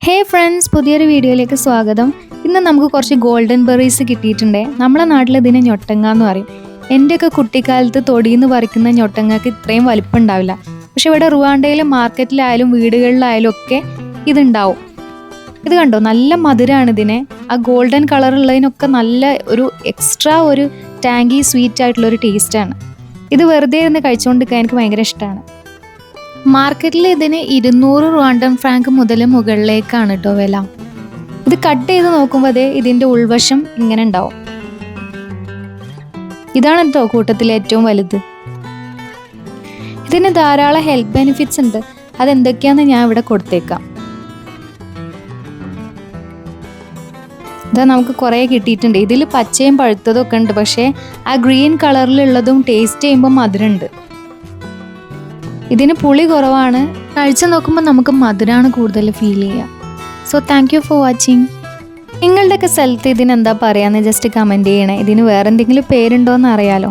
ഹേ friends, പുതിയൊരു വീഡിയോയിലേക്ക് സ്വാഗതം. ഇന്ന് നമുക്ക് കുറച്ച് ഗോൾഡൻ ബെറീസ് കിട്ടിയിട്ടുണ്ട്. നമ്മളെ നാട്ടിൽ ഇതിനെ ഞൊട്ടങ്ങ എന്ന് പറയും. എൻ്റെയൊക്കെ കുട്ടിക്കാലത്ത് തൊടിയിന്ന് പറിക്കുന്ന ഞൊട്ടങ്ങക്ക് ഇത്രയും വലിപ്പം ഉണ്ടാവില്ല. പക്ഷെ ഇവിടെ റുവാണ്ടയിലെ മാർക്കറ്റിലായാലും വീടുകളിലായാലും ഒക്കെ ഇതുണ്ടാവും. ഇത് കണ്ടോ, നല്ല മധുരമാണ് ഇതിനെ. ആ ഗോൾഡൻ കളറുള്ളതിനൊക്കെ നല്ല ഒരു എക്സ്ട്രാ ഒരു ടാങ്കി സ്വീറ്റ് ആയിട്ടുള്ളൊരു ടേസ്റ്റാണ്. ഇത് വെറുതെ ഇരുന്ന് കഴിച്ചുകൊണ്ടിരിക്കാൻ എനിക്ക് ഭയങ്കര ഇഷ്ടമാണ്. മാർക്കറ്റിൽ ഇതിന് 200 റുവാണ്ടൻ ഫ്രാങ്ക് മുതൽ മുകളിലേക്കാണ് കേട്ടോ വില. ഇത് കട്ട് ചെയ്ത് നോക്കുമ്പോൾ ഇതിൻ്റെ ഉൾവശം ഇങ്ങനെ ഉണ്ടാവും. ഇതാണ് കേട്ടോ കൂട്ടത്തിൽ ഏറ്റവും വലുത്. ഇതിന് ധാരാളം ഹെൽത്ത് ബെനിഫിറ്റ്സ് ഉണ്ട്. അതെന്തൊക്കെയാണെന്ന് ഞാൻ ഇവിടെ കൊടുത്തേക്കാം. ഇതാ നമുക്ക് കുറേ കിട്ടിയിട്ടുണ്ട്. ഇതിൽ പച്ചയും പഴുത്തതും ഒക്കെ ഉണ്ട്. പക്ഷേ ആ ഗ്രീൻ കളറിലുള്ളതും ടേസ്റ്റ് ചെയ്യുമ്പോൾ മധുരമുണ്ട്. ഇതിന് പുളി കുറവാണ്. കഴിച്ചു നോക്കുമ്പോൾ നമുക്ക് മധുരമാണ് കൂടുതൽ ഫീൽ ചെയ്യുക. So thank you for watching. നിങ്ങളുടെയൊക്കെ സ്ഥലത്ത് ഇതിനെന്താ പറയാന്ന് ജസ്റ്റ് കമൻറ്റ് ചെയ്യണേ. ഇതിന് വേറെ എന്തെങ്കിലും പേരുണ്ടോ എന്ന് അറിയാലോ.